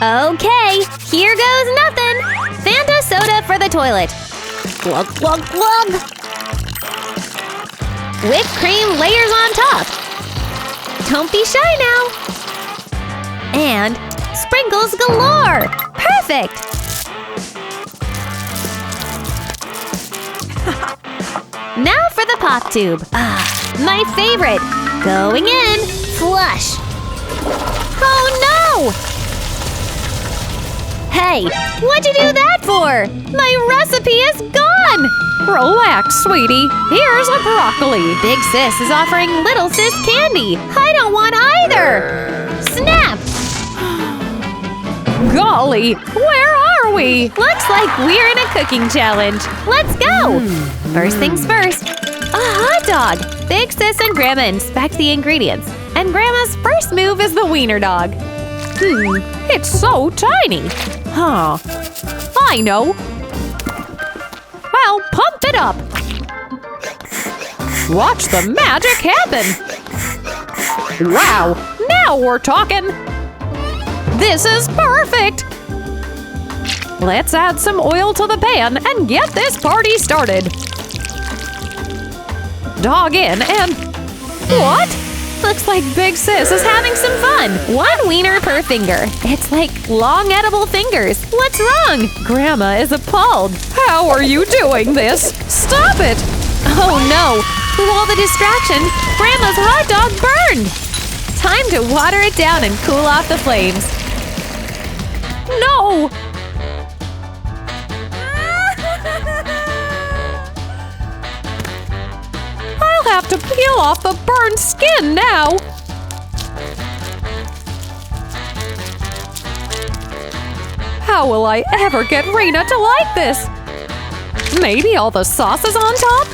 Okay, here goes nothing. Fanta soda for the toilet. Glug, glug, glug. Whipped cream layers on top. Don't be shy now. And sprinkles galore. Perfect. Now for the pop tube. Ah, my favorite. Going in. Flush. Oh no! Hey, what'd you do that for? My recipe is gone! Relax, sweetie. Here's a broccoli. Big Sis is offering Little Sis candy. I don't want either! Snap! Golly, where are we? Looks like we're in a cooking challenge. Let's go! First things first, a hot dog. Big Sis and Grandma inspect the ingredients. And Grandma's first move is the Wiener Dog. It's so tiny. Huh. I know. Well, pump it up. Watch the magic happen. Wow, now we're talking. This is perfect. Let's add some oil to the pan and get this party started. Dog in and… What? Looks like Big Sis is having some fun. 1 wiener per finger. It's like long edible fingers. What's wrong? Grandma is appalled. How are you doing this? Stop it! Oh no! With all the distraction, Grandma's hot dog burned! Time to water it down and cool off the flames. No! I'll have to peel off the burned skin now. How will I ever get Rena to like this? Maybe all the sauce is on top?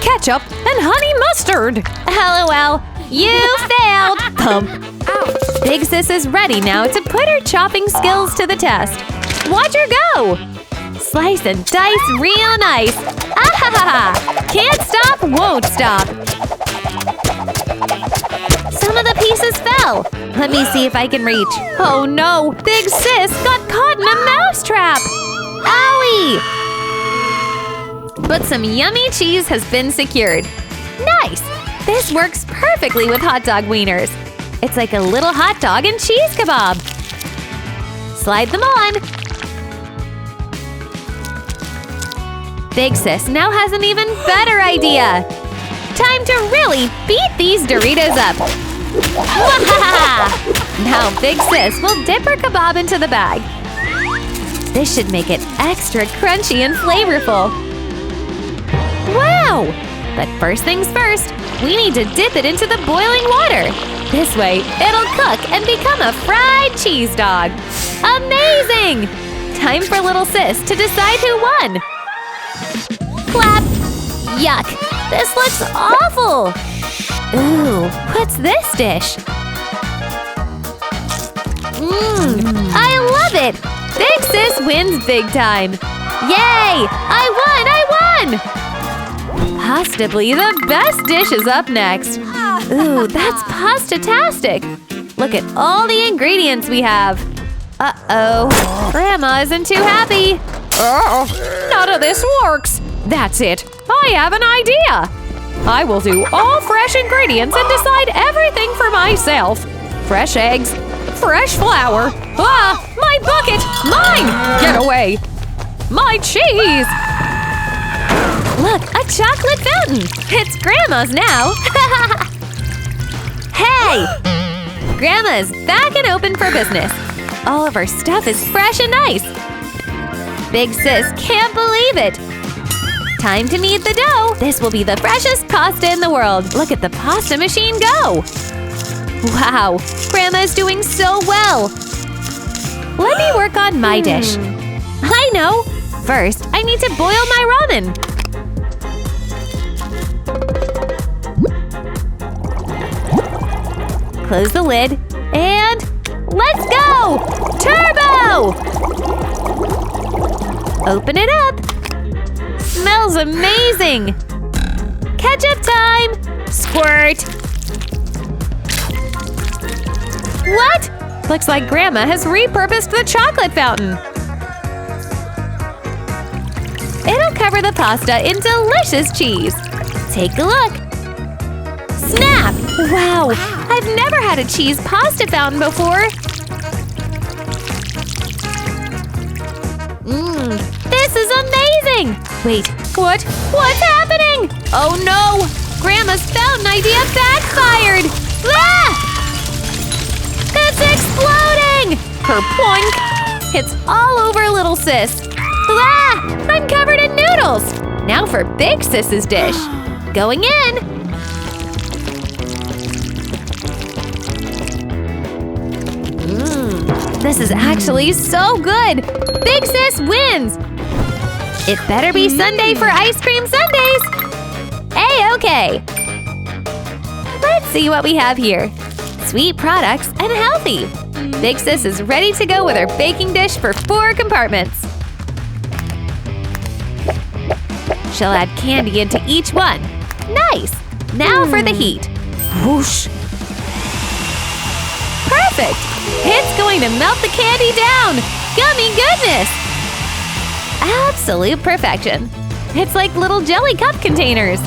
Ketchup and honey mustard. LOL, you failed! Pump. Big Sis is ready now to put her chopping skills to the test. Watch her go! Slice and dice real nice. Ah-ha-ha-ha! Can't stop, won't stop. Some of the pieces fell. Let me see if I can reach. Oh no! Big Sis got caught in a mousetrap! Owie! But some yummy cheese has been secured. Nice! This works perfectly with hot dog wieners. It's like a little hot dog and cheese kebab. Slide them on. Big Sis now has an even better idea. Time to really beat these Doritos up. Now Big Sis will dip her kebab into the bag. This should make it extra crunchy and flavorful. Wow! But first things first, we need to dip it into the boiling water. This way, it'll cook and become a fried cheese dog. Amazing! Time for Little Sis to decide who won. Clap! Yuck! This looks awful! Ooh, what's this dish? I love it! Big Sis wins big time! Yay! I won! Possibly the best dish is up next. Ooh, that's pasta-tastic! Look at all the ingredients we have. Uh-oh, Grandma isn't too happy. Oh, none of this works. That's it. I have an idea. I will do all fresh ingredients and decide everything for myself. Fresh eggs, fresh flour. Ah, my bucket! Mine! Get away! My cheese! Look, a chocolate fountain! It's Grandma's now! Hey! Grandma is back and open for business. All of her stuff is fresh and nice. Big Sis can't believe it. Time to knead the dough. This will be the freshest pasta in the world. Look at the pasta machine go. Wow, Grandma's doing so well. Let me work on my dish. I know. First, I need to boil my ramen. Close the lid, and let's go! Turbo! Open it up. Smells amazing. Ketchup time! Squirt! What? Looks like Grandma has repurposed the chocolate fountain. It'll cover the pasta in delicious cheese. Take a look. Snap! Wow! I've never had a cheese pasta fountain before. This is amazing! Wait, what? What's happening? Oh no! Grandma's fountain idea backfired! Ah! It's exploding! Kerploink! It's all over little sis. Ah! I'm covered in noodles! Now for Big Sis's dish. Going in! This is actually so good! Big Sis wins! It better be Sunday for ice cream sundaes! A-okay! Let's see what we have here. Sweet products and healthy. Big Sis is ready to go with her baking dish for 4 compartments. She'll add candy into each one. Nice! Now for the heat. Whoosh! Perfect! It's going to melt the candy down! Gummy goodness! Absolute perfection. It's like little jelly cup containers.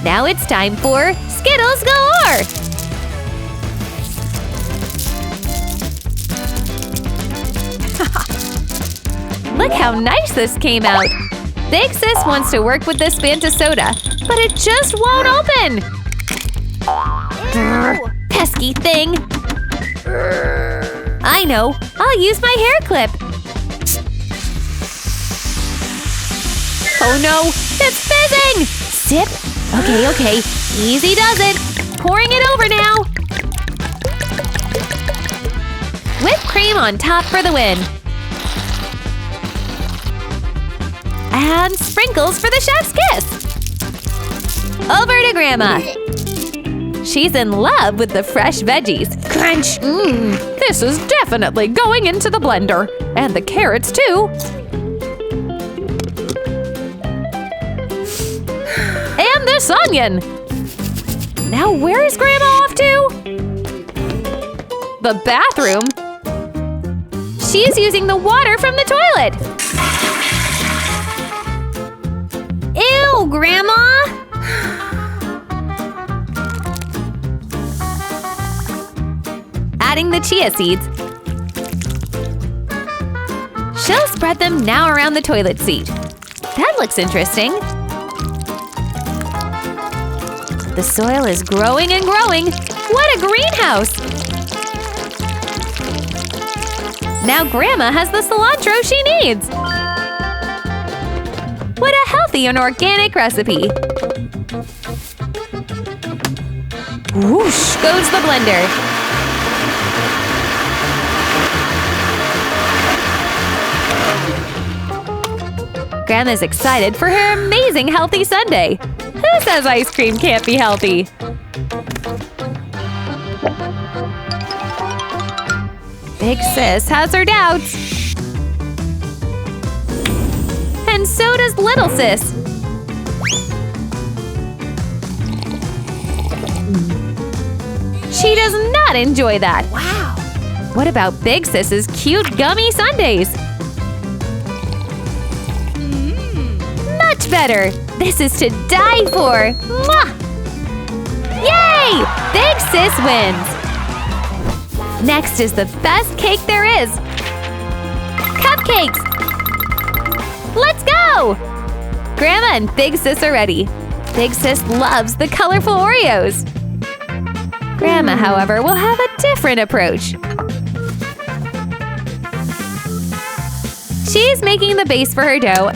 Now it's time for Skittles galore! Look how nice this came out! Big Sis wants to work with this Fanta soda, but it just won't open! Pesky thing! I know! I'll use my hair clip! Oh no! It's fizzing! Sip! Okay. Easy does it! Pouring it over now! Whipped cream on top for the win! And sprinkles for the chef's kiss! Over to Grandma! She's in love with the fresh veggies. Crunch! This is definitely going into the blender. And the carrots, too. And this onion! Now where is Grandma off to? The bathroom? She's using the water from the toilet! Ew, Grandma! Adding the chia seeds. She'll spread them now around the toilet seat. That looks interesting. The soil is growing and growing. What a greenhouse! Now Grandma has the cilantro she needs. What a healthy and organic recipe! Whoosh goes the blender. Grandma's excited for her amazing healthy sundae. Who says ice cream can't be healthy? Big Sis has her doubts. And so does Little Sis. She does not enjoy that. Wow! What about Big Sis's cute gummy sundaes? Much better! This is to die for! Mwah! Yay! Big Sis wins! Next is the best cake there is! Cupcakes! Let's go! Grandma and Big Sis are ready. Big Sis loves the colorful Oreos. Grandma, however, will have a different approach. She's making the base for her dough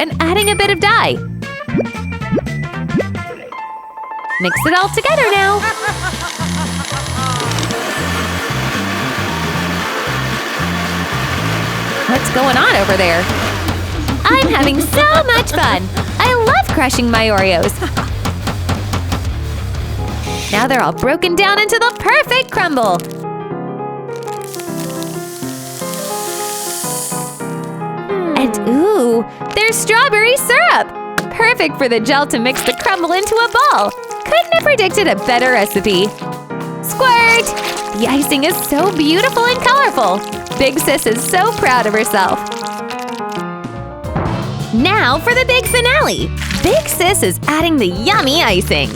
and adding a bit of dye. Mix it all together now. What's going on over there? I'm having so much fun! I love crushing my Oreos! Now they're all broken down into the perfect crumble! And ooh, there's strawberry syrup! perfect for the gel to mix the crumble into a ball. Couldn't have predicted a better recipe. Squirt! The icing is so beautiful and colorful. Big Sis is so proud of herself. Now for the big finale. Big Sis is adding the yummy icing.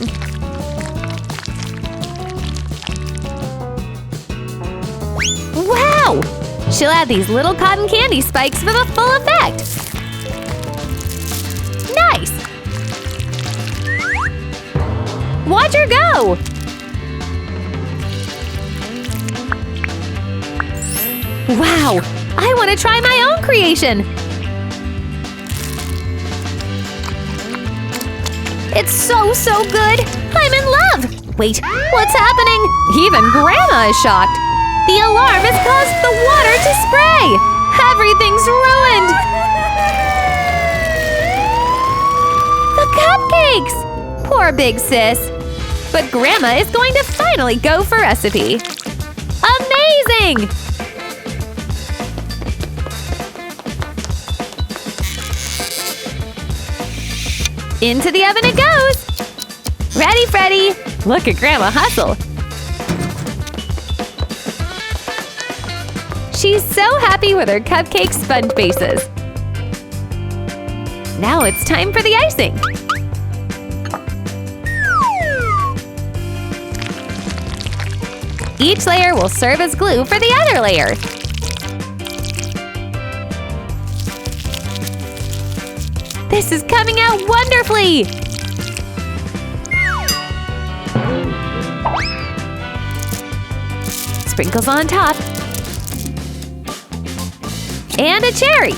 Wow! She'll add these little cotton candy spikes for the full effect. Nice! Watch her go! Wow! I want to try my own creation! It's so good! I'm in love! Wait, what's happening? Even Grandma is shocked! The alarm has caused the water to spray! Everything's ruined! The cupcakes! Poor Big Sis! But Grandma is going to finally go for recipe! Amazing! Into the oven it goes! Ready, Freddy! Look at Grandma hustle! She's so happy with her cupcake sponge bases. Now it's time for the icing. Each layer will serve as glue for the other layer. This is coming out wonderfully! Sprinkles on top. And a cherry!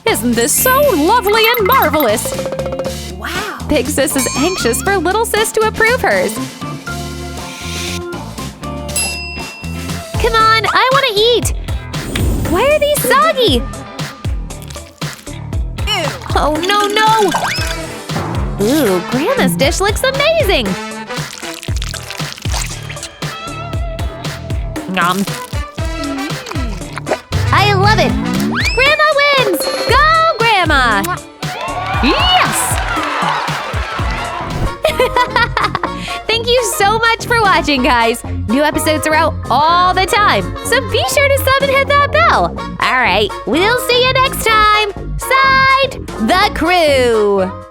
Isn't this so lovely and marvelous? Wow! Big Sis is anxious for little sis to approve hers. Come on, I want to eat! Why are these soggy? Ew. Oh, no! Ooh, Grandma's dish looks amazing! Nom. I love it! Grandma wins! Go, Grandma! Yes! Thank you so much for watching, guys! New episodes are out all the time, so be sure to sub and hit that bell! Alright, we'll see you next time! Side the crew!